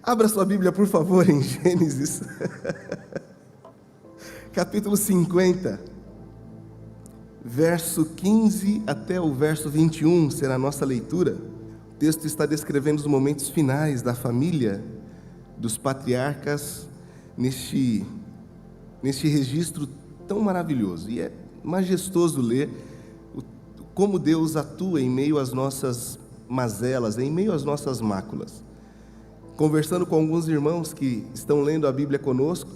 Abra sua Bíblia, por favor, em Gênesis, capítulo 50, verso 15 até o verso 21, será a nossa leitura. O texto está descrevendo os momentos finais da família dos patriarcas neste registro tão maravilhoso. E é majestoso ler como Deus atua em meio às nossas mazelas, em meio às nossas máculas. Conversando com alguns irmãos que estão lendo a Bíblia conosco,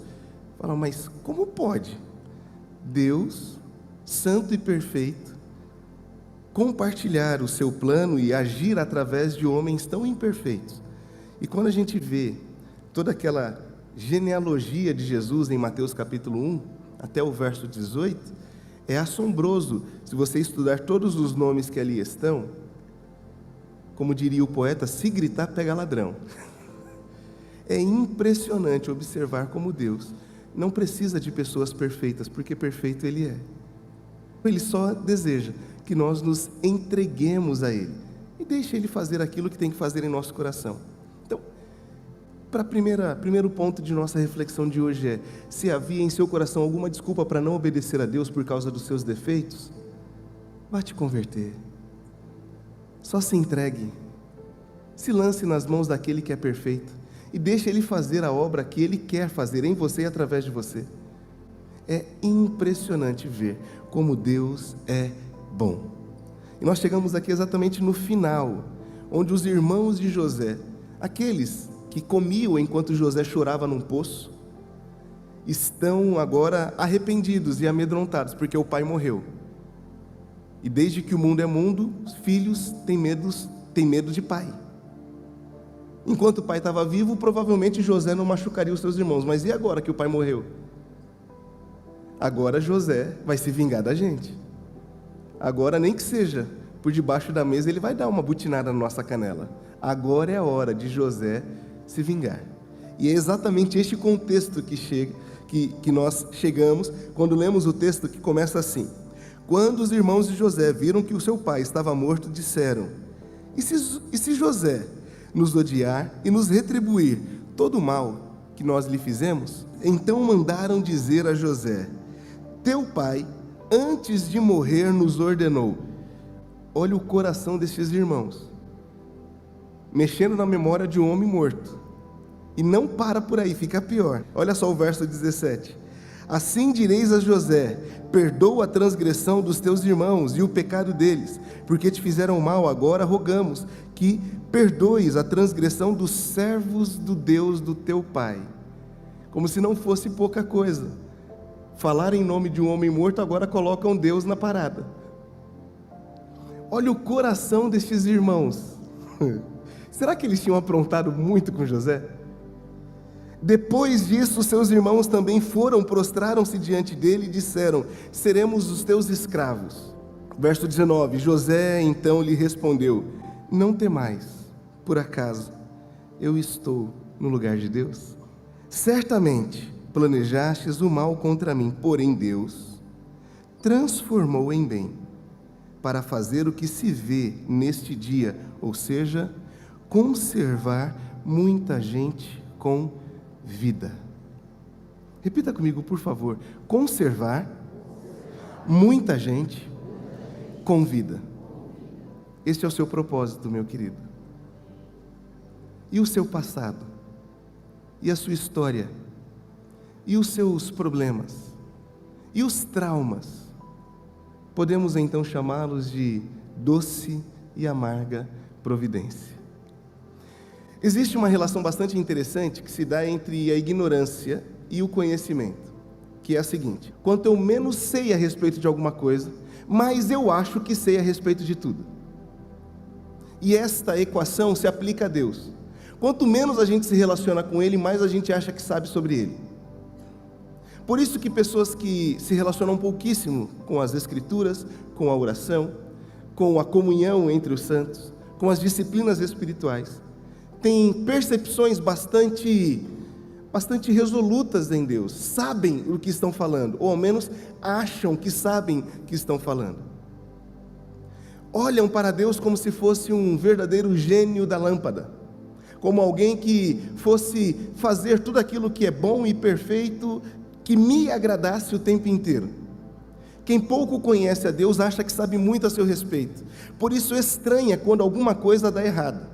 falam, mas como pode Deus, santo e perfeito, compartilhar o seu plano e agir através de homens tão imperfeitos? E quando a gente vê toda aquela genealogia de Jesus em Mateus capítulo 1, até o verso 18, é assombroso. Se você estudar todos os nomes que ali estão, como diria o poeta, se gritar pega ladrão. É impressionante observar como Deus não precisa de pessoas perfeitas, porque perfeito Ele é. Ele só deseja que nós nos entreguemos a Ele e deixe Ele fazer aquilo que tem que fazer em nosso coração. Então, para primeiro ponto de nossa reflexão de hoje é: se havia em seu coração alguma desculpa para não obedecer a Deus por causa dos seus defeitos, vá te converter. Só se entregue, se lance nas mãos daquele que é perfeito e deixe Ele fazer a obra que Ele quer fazer em você e através de você. É impressionante ver como Deus é bom. E nós chegamos aqui exatamente no final, onde os irmãos de José, aqueles que comiam enquanto José chorava num poço, estão agora arrependidos e amedrontados, porque o pai morreu. E desde que o mundo é mundo, os filhos têm medo de pai. Enquanto o pai estava vivo, provavelmente José não machucaria os seus irmãos. Mas e agora que o pai morreu? Agora José vai se vingar da gente. Agora, nem que seja por debaixo da mesa, ele vai dar uma butinada na nossa canela. Agora é a hora de José se vingar. E é exatamente este contexto que nós chegamos quando lemos o texto que começa assim: quando os irmãos de José viram que o seu pai estava morto, disseram: e se José nos odiar e nos retribuir todo o mal que nós lhe fizemos? Então mandaram dizer a José: teu pai, antes de morrer, nos ordenou. Olha o coração destes irmãos, mexendo na memória de um homem morto. E não para por aí, fica pior. Olha só o verso 17. Assim direis a José: perdoa a transgressão dos teus irmãos e o pecado deles, porque te fizeram mal. Agora rogamos que perdoes a transgressão dos servos do Deus do teu pai. Como se não fosse pouca coisa. Falar em nome de um homem morto, agora colocam Deus na parada. Olha o coração destes irmãos. Será que eles tinham aprontado muito com José? Depois disso, seus irmãos também prostraram-se diante dele e disseram: seremos os teus escravos. Verso 19, José então lhe respondeu: não temais, por acaso eu estou no lugar de Deus? Certamente planejastes o mal contra mim, porém Deus transformou em bem, para fazer o que se vê neste dia, ou seja, conservar muita gente com vida. Repita comigo, por favor: conservar muita gente com vida. Este é o seu propósito, meu querido. E o seu passado? E a sua história? E os seus problemas? E os traumas? Podemos então chamá-los de doce e amarga providência. Existe uma relação bastante interessante que se dá entre a ignorância e o conhecimento, que é a seguinte: quanto eu menos sei a respeito de alguma coisa, mais eu acho que sei a respeito de tudo. E esta equação se aplica a Deus. Quanto menos a gente se relaciona com Ele, mais a gente acha que sabe sobre Ele. Por isso que pessoas que se relacionam pouquíssimo com as Escrituras, com a oração, com a comunhão entre os santos, com as disciplinas espirituais, têm percepções bastante resolutas em Deus, sabem o que estão falando, ou ao menos acham que sabem que estão falando. Olham para Deus como se fosse um verdadeiro gênio da lâmpada, como alguém que fosse fazer tudo aquilo que é bom e perfeito, que me agradasse o tempo inteiro. Quem pouco conhece a Deus acha que sabe muito a seu respeito, por isso estranha quando alguma coisa dá errado.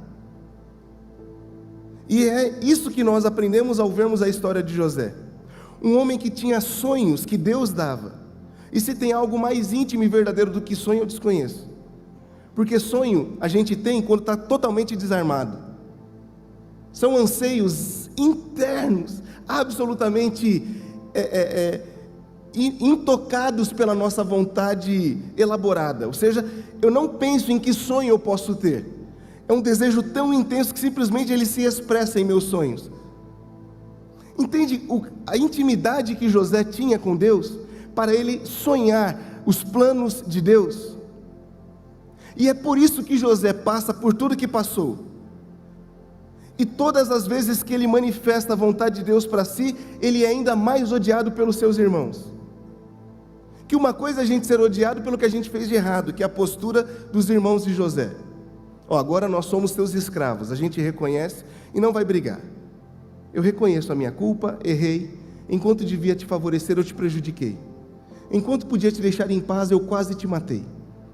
E é isso que nós aprendemos ao vermos a história de José. Um homem que tinha sonhos que Deus dava. E se tem algo mais íntimo e verdadeiro do que sonho, eu desconheço. Porque sonho a gente tem quando está totalmente desarmado. São anseios internos, absolutamente intocados pela nossa vontade elaborada. Ou seja, eu não penso em que sonho eu posso ter. É um desejo tão intenso que simplesmente ele se expressa em meus sonhos. Entende a intimidade que José tinha com Deus, para ele sonhar os planos de Deus? E é por isso que José passa por tudo que passou. E todas as vezes que ele manifesta a vontade de Deus para si, ele é ainda mais odiado pelos seus irmãos. Que uma coisa é a gente ser odiado pelo que a gente fez de errado, que é a postura dos irmãos de José. Agora nós somos teus escravos, a gente reconhece e não vai brigar. Eu reconheço a minha culpa, errei, enquanto devia te favorecer eu te prejudiquei. Enquanto podia te deixar em paz eu quase te matei.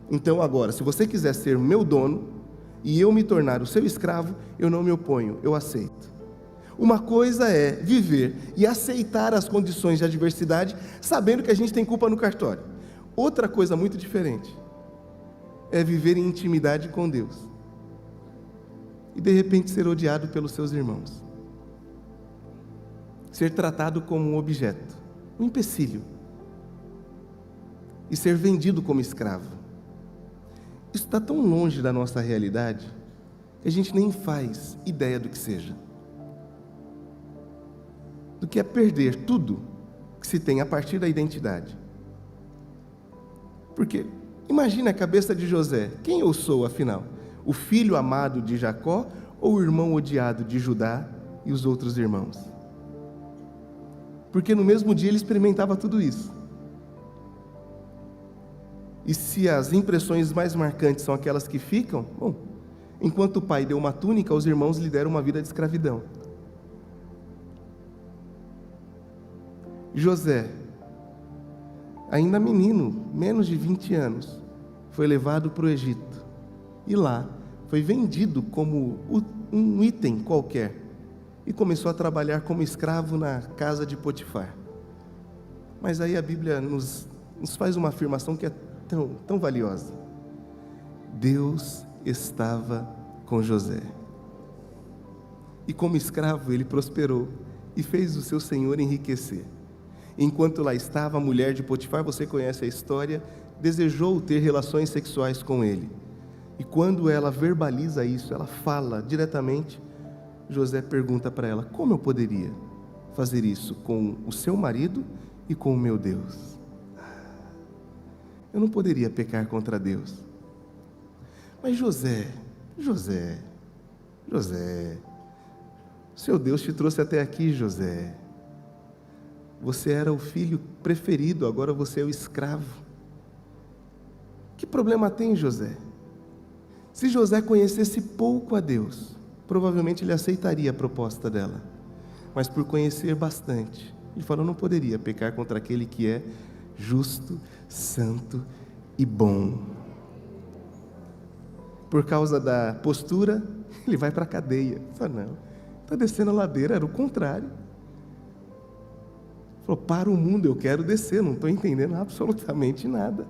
Então agora, se você quiser ser meu dono e eu me tornar o seu escravo, eu não me oponho, eu aceito. Uma coisa é viver e aceitar as condições de adversidade, sabendo que a gente tem culpa no cartório. Outra coisa muito diferente é viver em intimidade com Deus e de repente ser odiado pelos seus irmãos, ser tratado como um objeto, um empecilho, e ser vendido como escravo. Isso está tão longe da nossa realidade que a gente nem faz ideia do que seja, do que é perder tudo que se tem a partir da identidade. Porque imagina a cabeça de José: quem eu sou afinal? O filho amado de Jacó ou o irmão odiado de Judá e os outros irmãos? Porque no mesmo dia ele experimentava tudo isso. E se as impressões mais marcantes são aquelas que ficam, bom, enquanto o pai deu uma túnica, os irmãos lhe deram uma vida de escravidão. José, ainda menino, menos de 20 anos, foi levado para o Egito. E lá foi vendido como um item qualquer. E começou a trabalhar como escravo na casa de Potifar. Mas aí a Bíblia nos faz uma afirmação que é tão valiosa. Deus estava com José. E como escravo ele prosperou e fez o seu senhor enriquecer. Enquanto lá estava, a mulher de Potifar, você conhece a história, desejou ter relações sexuais com ele. E quando ela verbaliza isso, ela fala diretamente, José pergunta para ela: como eu poderia fazer isso com o seu marido e com o meu Deus? Eu não poderia pecar contra Deus. Mas José, seu Deus te trouxe até aqui, José. Você era o filho preferido, agora você é o escravo. Que problema tem, José? Se José conhecesse pouco a Deus, provavelmente ele aceitaria a proposta dela. Mas por conhecer bastante, ele falou: não poderia pecar contra aquele que é justo, santo e bom. Por causa da postura, ele vai para a cadeia. Fala: não, está descendo a ladeira, era o contrário. Falou: para o mundo, eu quero descer, não estou entendendo absolutamente nada.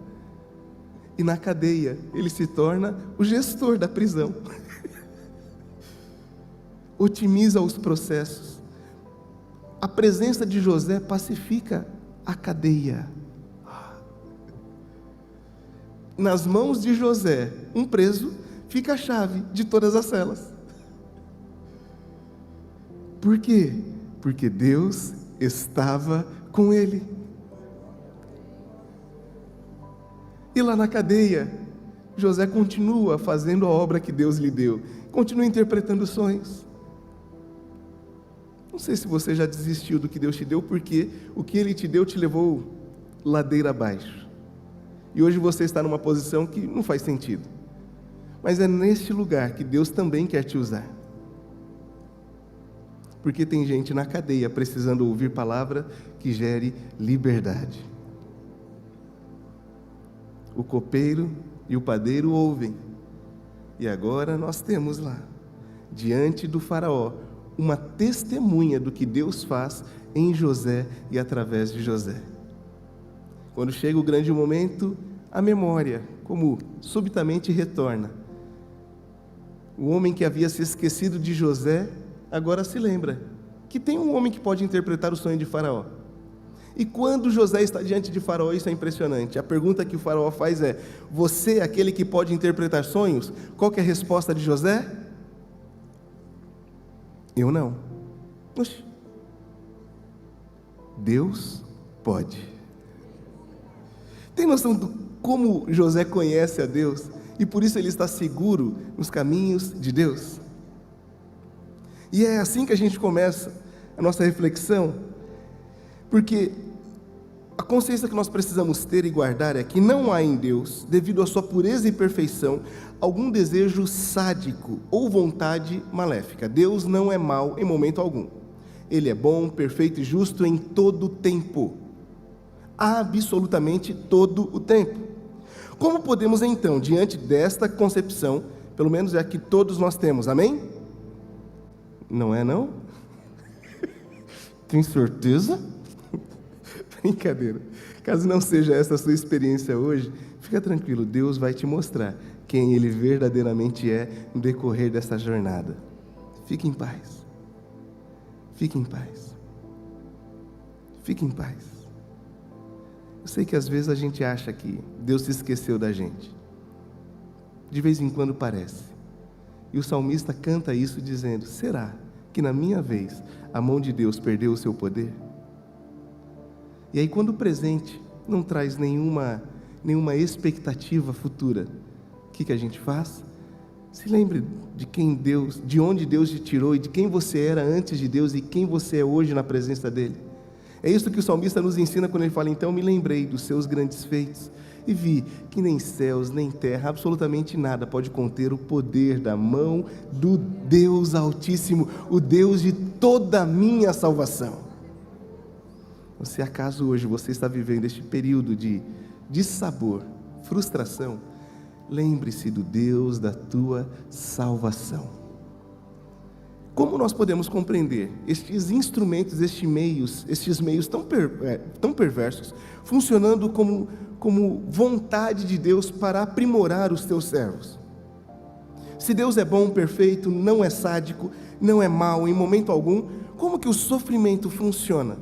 E na cadeia, ele se torna o gestor da prisão. Otimiza os processos. A presença de José pacifica a cadeia. Nas mãos de José, um preso, fica a chave de todas as celas. Por quê? Porque Deus estava com ele. E lá na cadeia, José continua fazendo a obra que Deus lhe deu, continua interpretando sonhos. Não sei se você já desistiu do que Deus te deu, porque o que Ele te deu te levou ladeira abaixo. E hoje você está numa posição que não faz sentido. Mas é neste lugar que Deus também quer te usar. porque tem gente na cadeia precisando ouvir palavra que gere liberdade. O copeiro e o padeiro ouvem, e agora nós temos lá, diante do faraó, uma testemunha do que Deus faz em José e através de José. Quando chega o grande momento, a memória, como subitamente retorna. O homem que havia se esquecido de José, agora se lembra que tem um homem que pode interpretar o sonho de Faraó. E quando José está diante de Faraó, isso é impressionante. A pergunta que o Faraó faz é: você é aquele que pode interpretar sonhos? Qual que é a resposta de José? Eu não. Oxe. Deus pode. Tem noção de como José conhece a Deus? E por isso ele está seguro nos caminhos de Deus. E é assim que a gente começa a nossa reflexão, porque a consciência que nós precisamos ter e guardar é que não há em Deus, devido à sua pureza e perfeição, algum desejo sádico ou vontade maléfica. Deus não é mau em momento algum. Ele é bom, perfeito e justo em todo o tempo. Absolutamente todo o tempo. Como podemos então, diante desta concepção, pelo menos é a que todos nós temos, amém? Não é não? Tem certeza? Brincadeira. Caso não seja essa a sua experiência hoje, fica tranquilo, Deus vai te mostrar quem Ele verdadeiramente é no decorrer dessa jornada. Fique em paz. Fique em paz. Fique em paz. Eu sei que às vezes a gente acha que Deus se esqueceu da gente. De vez em quando parece. E o salmista canta isso dizendo: será que na minha vez a mão de Deus perdeu o seu poder? E aí quando o presente não traz nenhuma expectativa futura, o que a gente faz? Se lembre de onde Deus te tirou e de quem você era antes de Deus e quem você é hoje na presença dEle. É isso que o salmista nos ensina quando ele fala: então me lembrei dos seus grandes feitos e vi que nem céus, nem terra, absolutamente nada pode conter o poder da mão do Deus Altíssimo, o Deus de toda a minha salvação. Se acaso hoje você está vivendo este período de dissabor, frustração, lembre-se do Deus da tua salvação. Como nós podemos compreender estes instrumentos, estes meios tão perversos, funcionando como vontade de Deus para aprimorar os teus servos? Se Deus é bom, perfeito, não é sádico, não é mau em momento algum, como que o sofrimento funciona?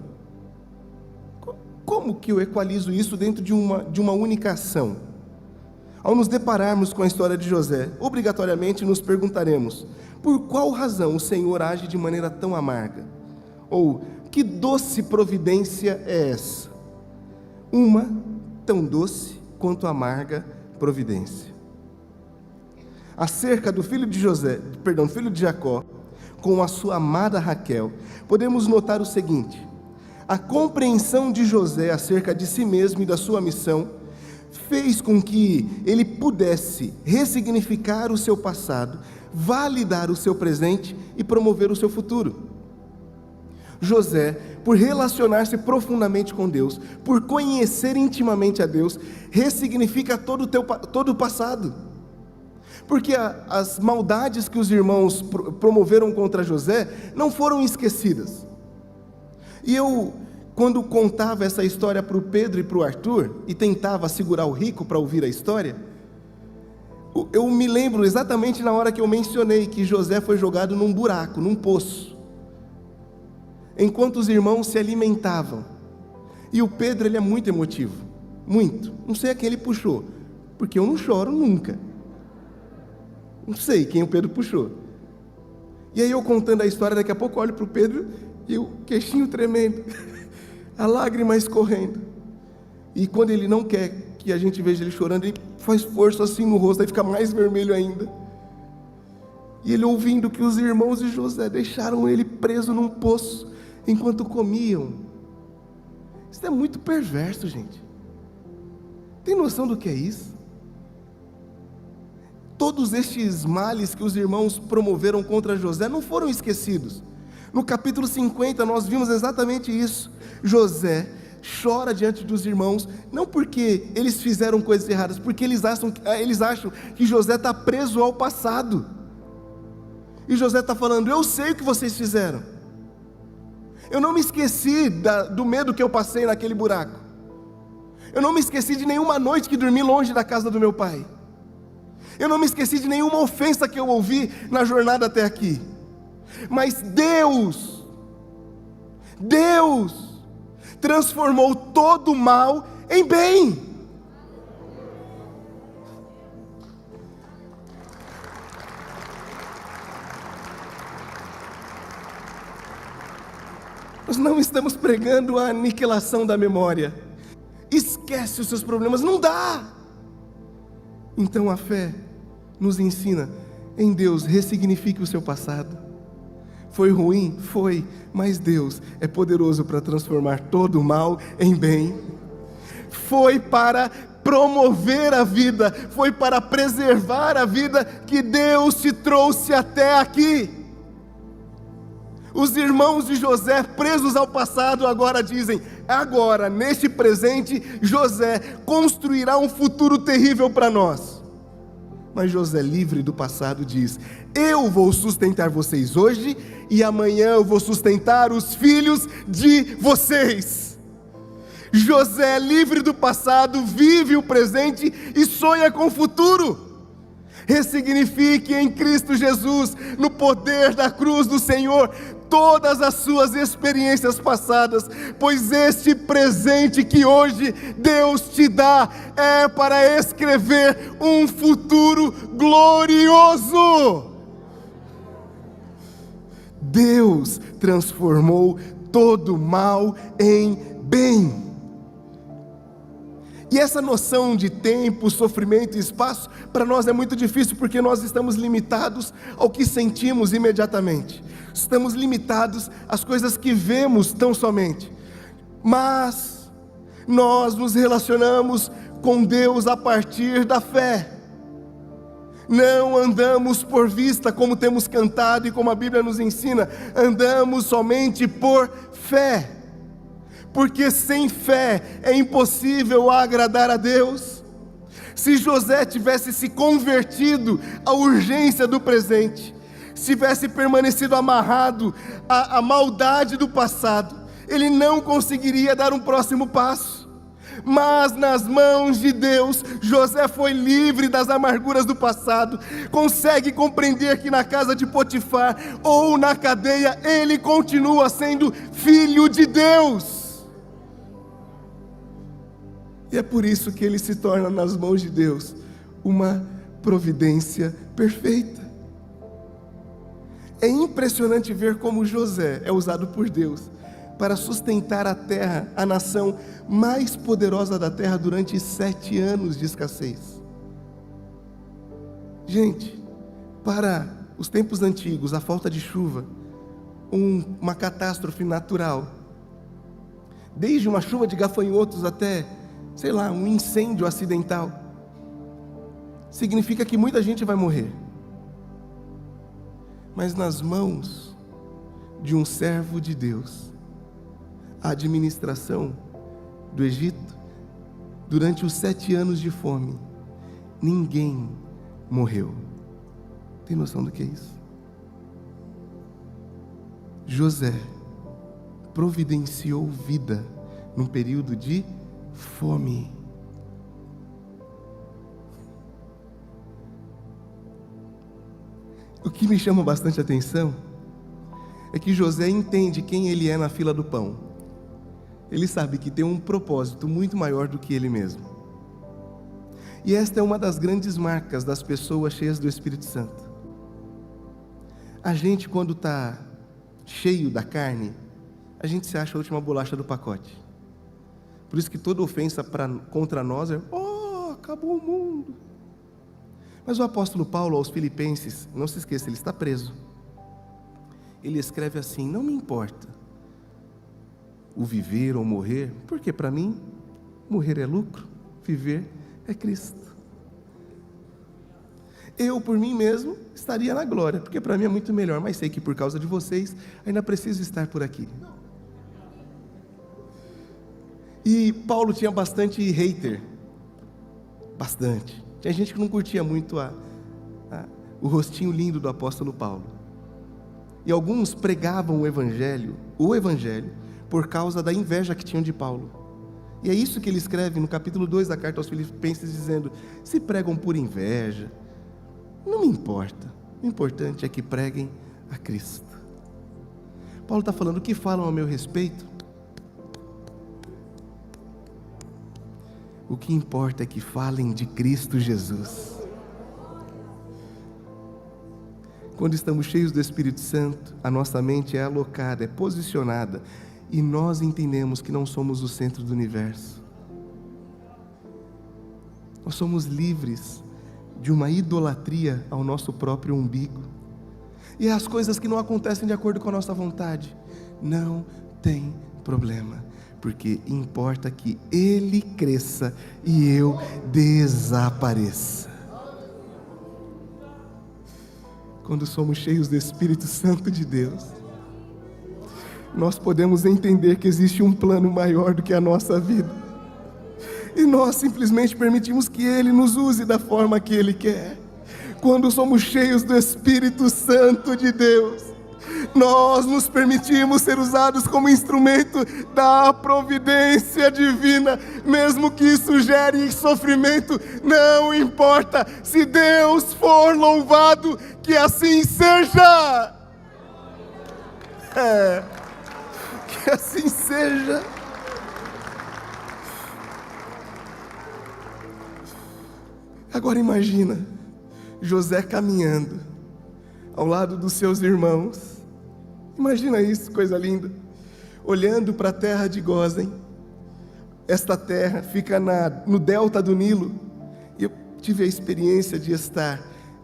Como que eu equalizo isso dentro de uma única ação? Ao nos depararmos com a história de José, obrigatoriamente nos perguntaremos: por qual razão o Senhor age de maneira tão amarga? Ou, que doce providência é essa? Uma tão doce quanto amarga providência. Acerca do filho de Jacó, com a sua amada Raquel, podemos notar o seguinte: a compreensão de José acerca de si mesmo e da sua missão fez com que ele pudesse ressignificar o seu passado, validar o seu presente e promover o seu futuro. José, por relacionar-se profundamente com Deus, por conhecer intimamente a Deus, ressignifica todo o passado. Porque as maldades que os irmãos promoveram contra José não foram esquecidas. E eu, quando contava essa história para o Pedro e para o Arthur, e tentava segurar o rico para ouvir a história, eu me lembro exatamente na hora que eu mencionei que José foi jogado num buraco, num poço, enquanto os irmãos se alimentavam. E o Pedro, ele é muito emotivo, muito. Não sei a quem ele puxou, porque eu não choro nunca. Não sei quem o Pedro puxou. E aí eu contando a história, daqui a pouco eu olho para o Pedro e o queixinho tremendo, a lágrima escorrendo. E quando ele não quer que a gente veja ele chorando, ele faz força assim no rosto, aí fica mais vermelho ainda. E ele ouvindo que os irmãos de José deixaram ele preso num poço enquanto comiam. Isso é muito perverso, gente. Tem noção do que é isso? Todos estes males que os irmãos promoveram contra José não foram esquecidos. No capítulo 50 nós vimos exatamente isso. José chora diante dos irmãos, não porque eles fizeram coisas erradas, porque eles acham que José está preso ao passado. E José está falando: eu sei o que vocês fizeram. Eu não me esqueci do medo que eu passei naquele buraco. Eu não me esqueci de nenhuma noite que dormi longe da casa do meu pai. Eu não me esqueci de nenhuma ofensa que eu ouvi na jornada até aqui. Mas Deus transformou todo o mal em bem. Nós não estamos pregando a aniquilação da memória. Esquece os seus problemas, não dá. Então a fé nos ensina: em Deus ressignifique o seu passado. Foi ruim? Foi, mas Deus é poderoso para transformar todo o mal em bem. Foi para promover a vida, foi para preservar a vida que Deus te trouxe até aqui. Os irmãos de José, presos ao passado, agora dizem: agora, neste presente, José construirá um futuro terrível para nós. Mas José, livre do passado, diz: eu vou sustentar vocês hoje, e amanhã eu vou sustentar os filhos de vocês. José, livre do passado, vive o presente e sonha com o futuro. Ressignifique em Cristo Jesus, no poder da cruz do Senhor, todas as suas experiências passadas, pois este presente que hoje Deus te dá é para escrever um futuro glorioso. Deus transformou todo mal em bem. E essa noção de tempo, sofrimento e espaço, para nós é muito difícil, porque nós estamos limitados ao que sentimos imediatamente. Estamos limitados às coisas que vemos tão somente. Mas nós nos relacionamos com Deus a partir da fé. Não andamos por vista, como temos cantado e como a Bíblia nos ensina. Andamos somente por fé. Porque sem fé é impossível agradar a Deus. Se José tivesse se convertido à urgência do presente, se tivesse permanecido amarrado à maldade do passado, ele não conseguiria dar um próximo passo. Mas nas mãos de Deus, José foi livre das amarguras do passado, consegue compreender que na casa de Potifar ou na cadeia, ele continua sendo filho de Deus. E é por isso que ele se torna nas mãos de Deus uma providência perfeita. É impressionante ver como José é usado por Deus para sustentar a terra, a nação mais poderosa da terra, durante 7 anos de escassez. Gente, para os tempos antigos, a falta de chuva, uma catástrofe natural, desde uma chuva de gafanhotos até, sei lá, um incêndio acidental, significa que muita gente vai morrer. Mas nas mãos de um servo de Deus, a administração do Egito, durante os 7 anos de fome, ninguém morreu. Tem noção do que é isso? José providenciou vida num período de fome. O que me chama bastante atenção é que José entende quem ele é na fila do pão. Ele sabe que tem um propósito muito maior do que ele mesmo. E esta é uma das grandes marcas das pessoas cheias do Espírito Santo. A gente, quando está cheio da carne, a gente se acha a última bolacha do pacote. Por isso que toda ofensa contra nós é: acabou o mundo. Mas o apóstolo Paulo aos Filipenses, não se esqueça, ele está preso. Ele escreve assim: não me importa o viver ou morrer, porque para mim morrer é lucro, viver é Cristo. Eu, por mim mesmo, estaria na glória, porque para mim é muito melhor, mas sei que por causa de vocês, ainda preciso estar por aqui. E Paulo tinha bastante hater, bastante. Tinha gente que não curtia muito o rostinho lindo do apóstolo Paulo. E alguns pregavam o evangelho, por causa da inveja que tinham de Paulo. E é isso que ele escreve no capítulo 2 da carta aos Filipenses, dizendo: se pregam por inveja, não me importa, o importante é que preguem a Cristo. Paulo está falando: o que falam a meu respeito? O que importa é que falem de Cristo Jesus. Quando estamos cheios do Espírito Santo, a nossa mente é alocada, é posicionada, e nós entendemos que não somos o centro do universo. Nós somos livres de uma idolatria ao nosso próprio umbigo. E as coisas que não acontecem de acordo com a nossa vontade, não tem problema, porque importa que Ele cresça e eu desapareça. Quando somos cheios do Espírito Santo de Deus, nós podemos entender que existe um plano maior do que a nossa vida, e nós simplesmente permitimos que Ele nos use da forma que Ele quer. Quando somos cheios do Espírito Santo de Deus, nós nos permitimos ser usados como instrumento da providência divina, mesmo que isso gere sofrimento, não importa, se Deus for louvado, que assim seja. Que assim seja. Agora imagina José caminhando ao lado dos seus irmãos. Imagina isso, coisa linda. Olhando para a terra de Gósen. Esta terra fica no delta do Nilo. E eu tive a experiência de estar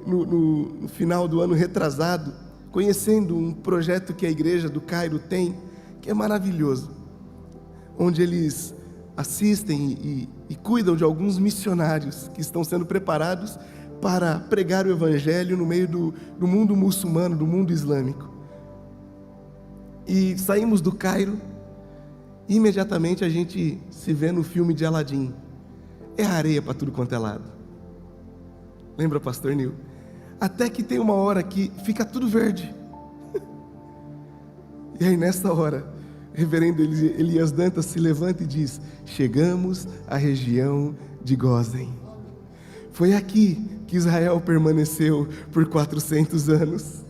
no final do ano retrasado, conhecendo um projeto que a igreja do Cairo tem, que é maravilhoso, onde eles assistem e cuidam de alguns missionários que estão sendo preparados para pregar o evangelho no meio do mundo muçulmano, do mundo islâmico. E saímos do Cairo, e imediatamente a gente se vê no filme de Aladim. É areia para tudo quanto é lado. Lembra, pastor Nil? Até que tem uma hora que fica tudo verde. E aí nessa hora, o reverendo Elias Dantas se levanta e diz: chegamos à região de Gósen. Foi aqui que Israel permaneceu por 400 anos.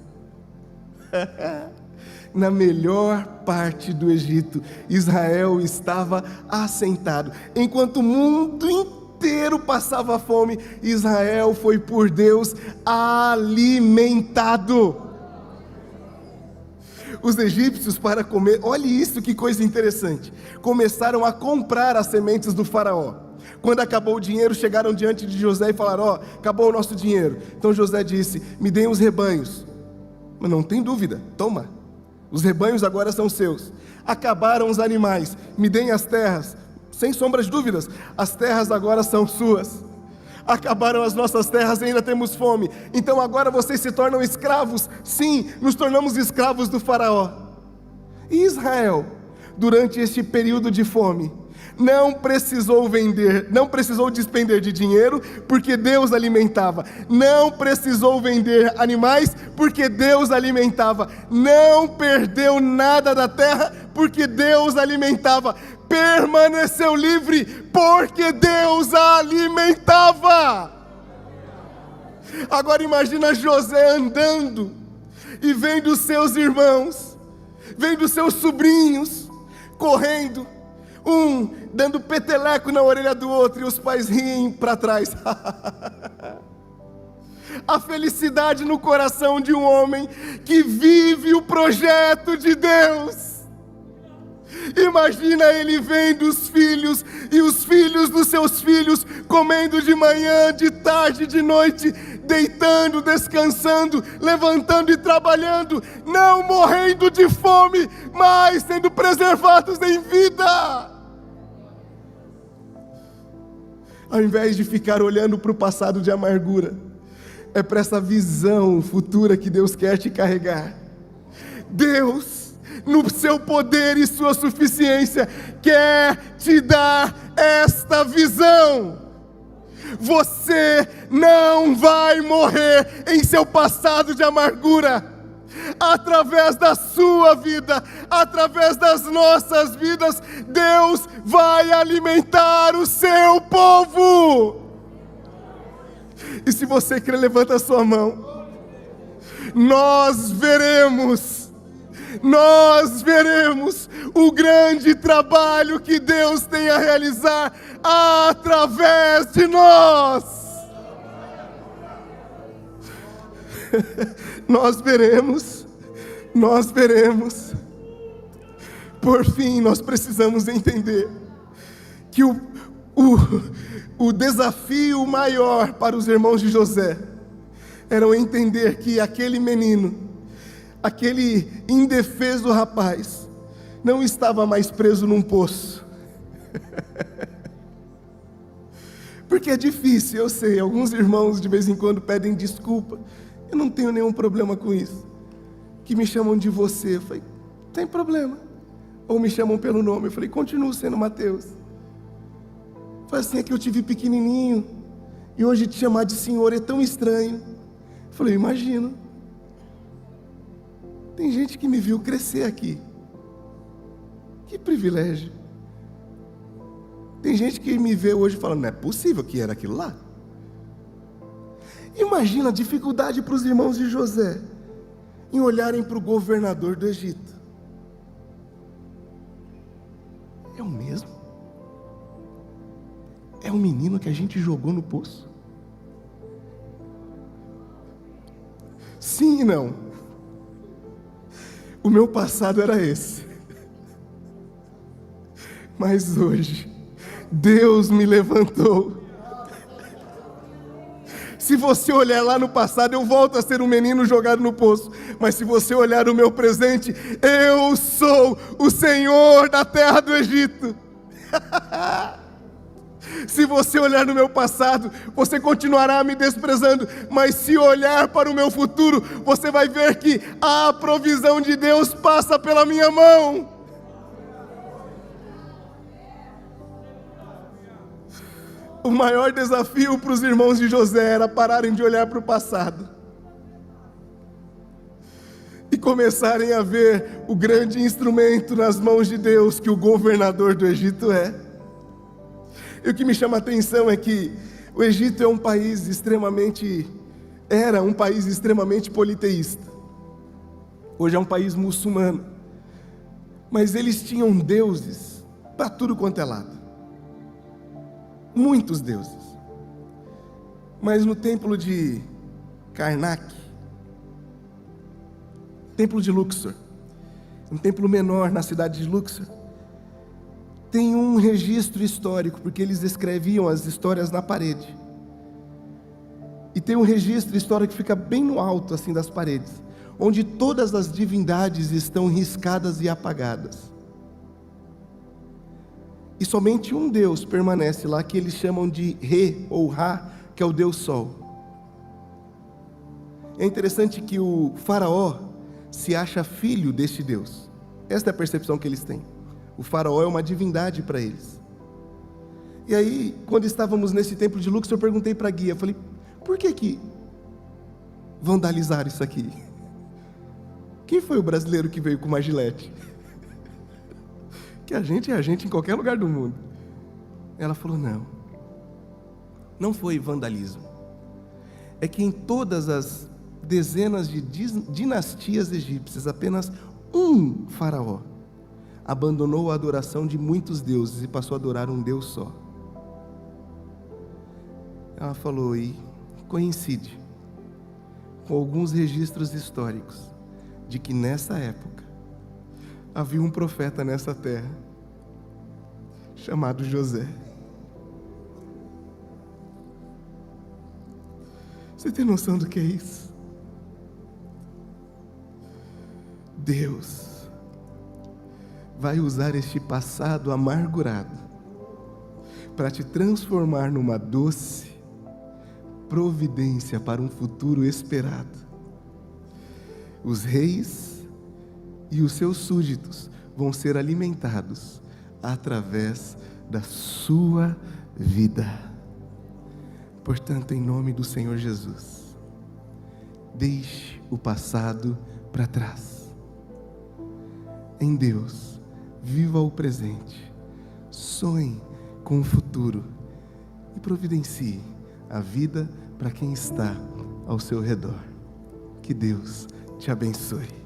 Na melhor parte do Egito, Israel estava assentado. Enquanto o mundo inteiro passava fome, Israel foi por Deus alimentado. Os egípcios, para comer, olha isso, que coisa interessante, começaram a comprar as sementes do faraó. Quando acabou o dinheiro, chegaram diante de José e falaram: acabou o nosso dinheiro. Então José disse: me deem os rebanhos. Mas não tem dúvida, toma, os rebanhos agora são seus. Acabaram os animais, me deem as terras. Sem sombras de dúvidas, as terras agora são suas. Acabaram as nossas terras e ainda temos fome, então agora vocês se tornam escravos. Sim, nos tornamos escravos do faraó. E Israel, durante este período de fome, não precisou despender de dinheiro, porque Deus alimentava. Não precisou vender animais, porque Deus alimentava. Não perdeu nada da terra, porque Deus alimentava. Permaneceu livre, porque Deus a alimentava. Agora imagina José andando e vendo seus irmãos, vendo seus sobrinhos correndo, um dando peteleco na orelha do outro, e os pais riem para trás. A felicidade no coração de um homem que vive o projeto de Deus. Imagina ele vendo os filhos e os filhos dos seus filhos comendo de manhã, de tarde, de noite, deitando, descansando, levantando e trabalhando, não morrendo de fome, mas sendo preservados em vida. Ao invés de ficar olhando para o passado de amargura, É para essa visão futura que Deus quer te carregar. Deus, no seu poder e sua suficiência, quer te dar esta visão. Você não vai morrer em seu passado de amargura. Através da sua vida, através das nossas vidas, Deus vai alimentar o seu povo. E se você crê, levanta a sua mão. Nós veremos o grande trabalho que Deus tem a realizar através de nós. Nós veremos. Por fim, nós precisamos entender que o desafio maior para os irmãos de José era entender que aquele menino, aquele indefeso rapaz, não estava mais preso num poço. Porque é difícil, eu sei, alguns irmãos de vez em quando pedem desculpa. Eu não tenho nenhum problema com isso. Que me chamam de você. Eu falei, tem problema. Ou me chamam pelo nome. Eu falei, continuo sendo Mateus. Foi assim, é que eu te vi pequenininho. E hoje te chamar de senhor é tão estranho. Eu falei, imagino. Tem gente que me viu crescer aqui. Que privilégio. Tem gente que me vê hoje falando, não é possível que era aquilo lá. Imagina a dificuldade para os irmãos de José em olharem para o governador do Egito. É o mesmo? É o menino que a gente jogou no poço? Sim e não. O meu passado era esse. Mas hoje, Deus me levantou. Se você olhar lá no passado, eu volto a ser um menino jogado no poço. Mas se você olhar o meu presente, eu sou o Senhor da terra do Egito. Se você olhar no meu passado, você continuará me desprezando. Mas se olhar para o meu futuro, você vai ver que a provisão de Deus passa pela minha mão. O maior desafio para os irmãos de José era pararem de olhar para o passado e começarem a ver o grande instrumento nas mãos de Deus que o governador do Egito é. E o que me chama a atenção é que o Egito era um país extremamente politeísta. Hoje é um país muçulmano, mas eles tinham deuses para tudo quanto é lado. Muitos deuses. Mas no templo de Karnak, templo de Luxor, um templo menor na cidade de Luxor, tem um registro histórico, porque eles escreviam as histórias na parede. E tem um registro histórico que fica bem no alto assim das paredes, onde todas as divindades estão riscadas e apagadas. E somente um Deus permanece lá, que eles chamam de Re ou Ra, que é o Deus Sol. É interessante que o faraó se acha filho deste Deus. Esta é a percepção que eles têm. O faraó é uma divindade para eles. E aí, quando estávamos nesse templo de Luxor, eu perguntei para a guia, falei, por que vandalizaram isso aqui? Quem foi o brasileiro que veio com uma gilete? Que a gente é a gente em qualquer lugar do mundo. Ela falou, não foi vandalismo. É que em todas as dezenas de dinastias egípcias, apenas um faraó abandonou a adoração de muitos deuses e passou a adorar um Deus só. Ela falou, e coincide com alguns registros históricos de que nessa época havia um profeta nessa terra chamado José. Você tem noção do que é isso? Deus vai usar este passado amargurado para te transformar numa doce, providência para um futuro esperado. Os reis e os seus súditos vão ser alimentados através da sua vida. Portanto, em nome do Senhor Jesus, deixe o passado para trás. Em Deus, viva o presente, sonhe com o futuro e providencie a vida para quem está ao seu redor. Que Deus te abençoe.